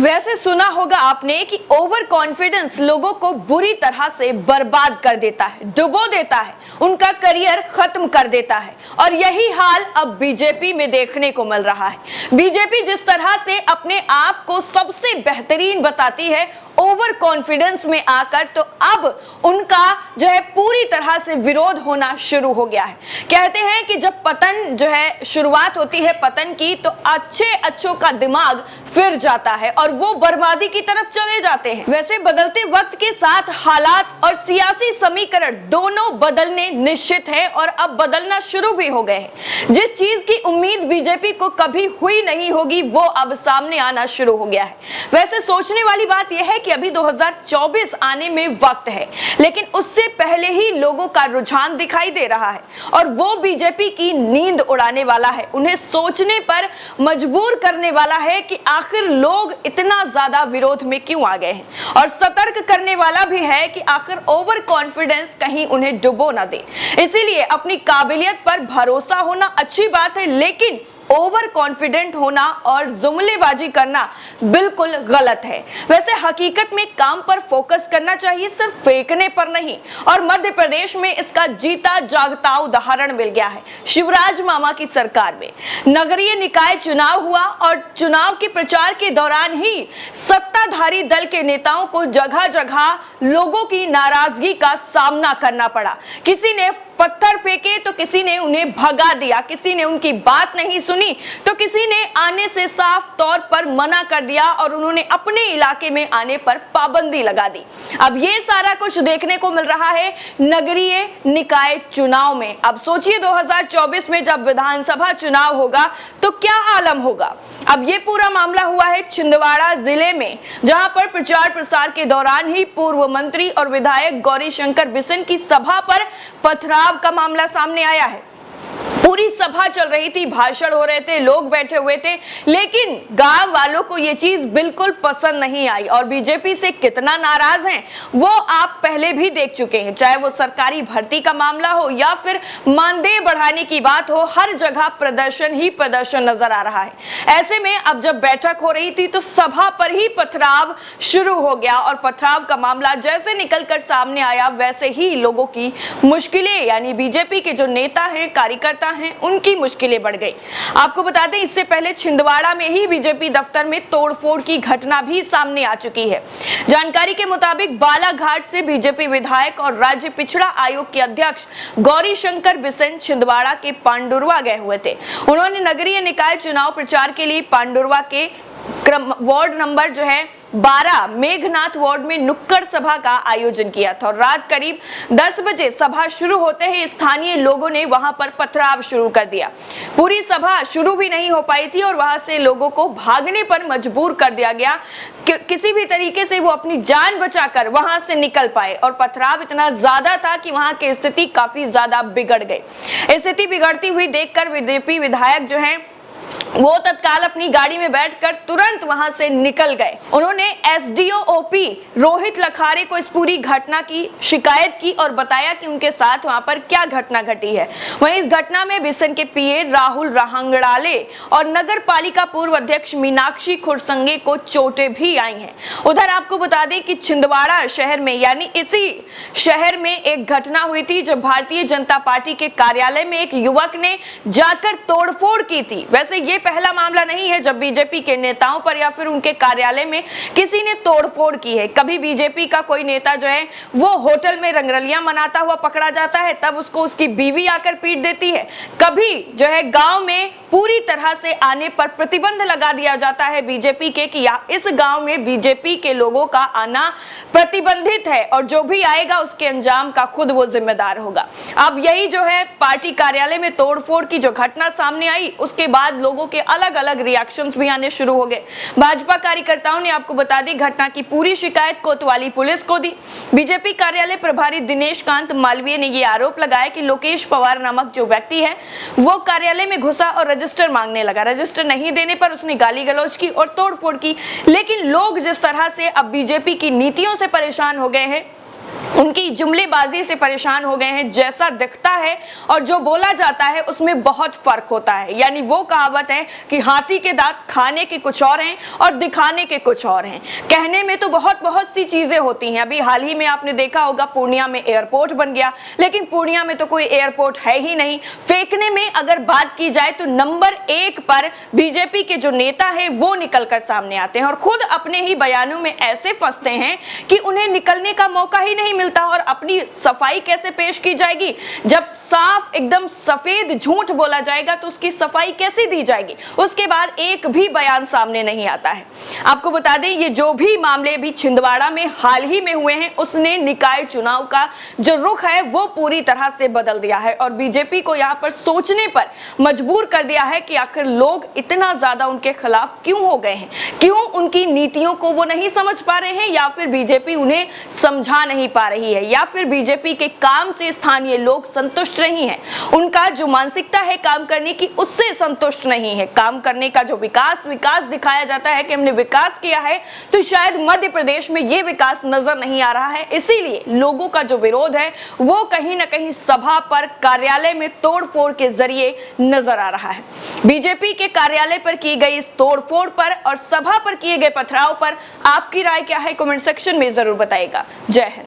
वैसे सुना होगा आपने कि ओवर कॉन्फिडेंस लोगों को बुरी तरह से बर्बाद कर देता है, डुबो देता है, उनका करियर खत्म कर देता है। और यही हाल अब बीजेपी में देखने को मिल रहा है। बीजेपी जिस तरह से अपने आप को सबसे बेहतरीन बताती है ओवर कॉन्फिडेंस में आकर, तो अब उनका जो है पूरी तरह से विरोध होना शुरू हो गया है। कहते हैं कि जब पतन जो है शुरुआत होती है पतन की, तो अच्छों का दिमाग फिर जाता है और वो बर्बादी की तरफ चले जाते हैं। वैसे बदलते वक्त के साथ हालात और सियासी समीकरण दोनों बदलने निश्चित हैं और अब बदलना शुरू भी हो गए हैं। जिस चीज की उम्मीद बीजेपी को कभी हुई नहीं होगी वो अब सामने आना शुरू हो गया है। वैसे सोचने वाली बात यह है कि अभी 2024 आने में वक्त है, लेकिन उससे पहले ही लोगों का रुझान दिखाई दे रहा है और वो बीजेपी की नींद उड़ाने वाला है, उन्हें सोचने पर मजबूर करने वाला है कि आखिर लोग इतना ज्यादा विरोध में क्यों आ गए हैं, और सतर्क करने वाला भी है कि आखिर ओवर कॉन्फिडेंस कहीं उन्हें डुबो ना दे। इसीलिए अपनी काबिलियत पर भरोसा होना अच्छी बात है, लेकिन ओवर कॉन्फिडेंट होना और जुमलेबाजी करना बिल्कुल गलत है। वैसे हकीकत में काम पर फोकस करना चाहिए, सिर्फ फेंकने पर नहीं। और मध्य प्रदेश में इसका जीता जागता उदाहरण मिल गया है। शिवराज मामा की सरकार में नगरीय निकाय चुनाव हुआ और चुनाव के प्रचार के दौरान ही सत्ताधारी दल के नेताओं को जगह जगह लोगों की नाराजगी का सामना करना पड़ा। किसी ने पत्थर फेंके तो किसी ने उन्हें भगा दिया, किसी ने उनकी बात नहीं सुनी तो किसी ने आने से साफ तौर पर मना कर दिया और उन्होंने अपने इलाके में आने पर पाबंदी लगा दी। अब ये सारा कुछ देखने को मिल रहा है नगरीय निकाय चुनाव में। अब सोचिए 2024 में जब विधानसभा चुनाव होगा तो क्या आलम होगा। अब ये पूरा मामला हुआ है छिंदवाड़ा जिले में, जहां पर प्रचार प्रसार के दौरान ही पूर्व मंत्री और विधायक गौरीशंकर बिसेन की सभा पर पथराव का मामला सामने आया है। पूरी सभा चल रही थी, भाषण हो रहे थे, लोग बैठे हुए थे, लेकिन गांव वालों को यह चीज बिल्कुल पसंद नहीं आई और बीजेपी से कितना नाराज हैं वो आप पहले भी देख चुके हैं। चाहे वो सरकारी भर्ती का मामला हो या फिर मानदेय बढ़ाने की बात हो, हर जगह प्रदर्शन ही प्रदर्शन नजर आ रहा है। ऐसे में अब जब बैठक हो रही थी तो सभा पर ही पथराव शुरू हो गया और पथराव का मामला जैसे निकलकर सामने आया वैसे ही लोगों की मुश्किलें, यानी बीजेपी के जो नेता हैं, कार्यकर्ता हैं, उनकी मुश्किलें बढ़ गई। आपको बता दें इससे पहले छिंदवाड़ा में ही बीजेपी दफ्तर में तोड़फोड़ की घटना भी सामने आ चुकी है। जानकारी के मुताबिक बालाघाट से बीजेपी विधायक और राज्य पिछड़ा आयोग के अध्यक्ष गौरीशंकर बिसेन छिंदवाड़ा के पांडुरवा गए हुए थे। उन्होंने नगरीय निकाय चुनाव प्रचार के लिए पांडुरवा के वार्ड नंबर जो है 12 मेघनाथ वार्ड में नुक्कड़ सभा का आयोजन किया था और रात करीब 10 बजे सभा शुरू होते ही स्थानीय लोगों ने वहां पर पथराव शुरू कर दिया। पूरी सभा शुरू भी नहीं हो पाई थी और वहां से लोगों को भागने पर मजबूर कर दिया गया। किसी भी तरीके से वो अपनी जान बचाकर वहां से निकल पाए और पथराव इतना ज्यादा था कि वहां की स्थिति काफी ज्यादा बिगड़ गई। स्थिति बिगड़ती हुई देखकर बीजेपी विधायक जो है वो तत्काल अपनी गाड़ी में बैठकर तुरंत वहां से निकल गए। उन्होंने एसडीओ ओपी रोहित लखारे को इस पूरी घटना की शिकायत की और बताया कि उनके साथ वहां पर क्या घटना घटी है। वहीं इस घटना में बिसेन के पीए राहुल रहांगड़ाले और नगर पालिका पूर्व अध्यक्ष मीनाक्षी खुरसंगे को चोटें भी आई हैं। उधर आपको बता दें कि छिंदवाड़ा शहर में, यानी इसी शहर में एक घटना हुई थी जब भारतीय जनता पार्टी के कार्यालय में एक युवक ने जाकर तोड़फोड़ की थी। वैसे ये पहला मामला नहीं है जब बीजेपी के नेताओं पर या फिर उनके कार्यालय में किसी ने तोड़फोड़ की है। कभी बीजेपी का कोई नेता जो है वो होटल में रंगरलियां मनाता हुआ पकड़ा जाता है, तब उसको उसकी बीवी आकर पीट देती है। कभी जो है गांव में पूरी तरह से आने पर प्रतिबंध लगा दिया जाता है बीजेपी के कि इस गांव में बीजेपी के लोगों का आना प्रतिबंधित है और जो भी आएगा उसके अंजाम का खुद वो जिम्मेदार होगा। अब यही जो है पार्टी कार्यालय में तोड़फोड़ की जो घटना सामने आई, उसके बाद लोगों के अलग अलग रिएक्शंस भी आने शुरू हो गए। भाजपा कार्यकर्ताओं ने आपको बता दी घटना की पूरी शिकायत कोतवाली पुलिस को दी। बीजेपी कार्यालय प्रभारी दिनेश कांत मालवीय ने यह आरोप लगाया कि लोकेश पवार नामक जो व्यक्ति है वो कार्यालय में घुसा और रजिस्टर मांगने लगा। रजिस्टर नहीं देने पर उसने गाली गलौज की और तोड़फोड़ की। लेकिन लोग जिस तरह से अब बीजेपी की नीतियों से परेशान हो गए हैं उनकी जुमलेबाजी से परेशान हो गए हैं। जैसा दिखता है और जो बोला जाता है उसमें बहुत फर्क होता है। यानी वो कहावत है कि हाथी के दांत खाने के कुछ और हैं और दिखाने के कुछ और हैं। कहने में तो बहुत सी चीजें होती हैं। अभी हाल ही में आपने देखा होगा पूर्णिया में एयरपोर्ट बन गया, लेकिन पूर्णिया में तो कोई एयरपोर्ट है ही नहीं। फेंकने में अगर बात की जाए तो नंबर 1 पर बीजेपी के जो नेता है वो निकलकर सामने आते हैं और खुद अपने ही बयानों में ऐसे फंसते हैं कि उन्हें निकलने का मौका ही नहीं मिलता। और अपनी सफाई कैसे पेश की जाएगी? जब साफ एकदम सफेद झूठ बोला जाएगा तो उसकी सफाई कैसे दी जाएगी? उसके बाद एक भी बयान सामने नहीं आता है। आपको बता दें, ये जो भी मामले भी छिंदवाड़ा में हाल ही में हुए हैं उसने निकाय चुनाव का जो रुख है वो पूरी तरह से बदल दिया है और बीजेपी को यहां पर सोचने पर मजबूर कर दिया है कि आखिर लोग इतना ज्यादा उनके खिलाफ क्यों हो गए हैं, क्यों उनकी नीतियों को वो नहीं समझ पा रहे हैं, या फिर बीजेपी उन्हें समझा नहीं पा रही है, या फिर बीजेपी के काम से स्थानीय लोग संतुष्ट नहीं है। उनका जो मानसिकता है काम करने की उससे संतुष्ट नहीं है। काम करने का जो विकास दिखाया जाता है कि हमने विकास किया है, तो शायद मध्य प्रदेश में ये विकास नजर नहीं आ रहा है। इसीलिए लोगों का जो विरोध है वो कहीं ना कहीं सभा पर, कार्यालय में तोड़फोड़ के जरिए नजर आ रहा है। बीजेपी के कार्यालय पर की गई इस तोड़फोड़ पर और सभा पर किए गए पथराव पर आपकी राय क्या है? कमेंट सेक्शन में जरूर बताइएगा। जय हिंद।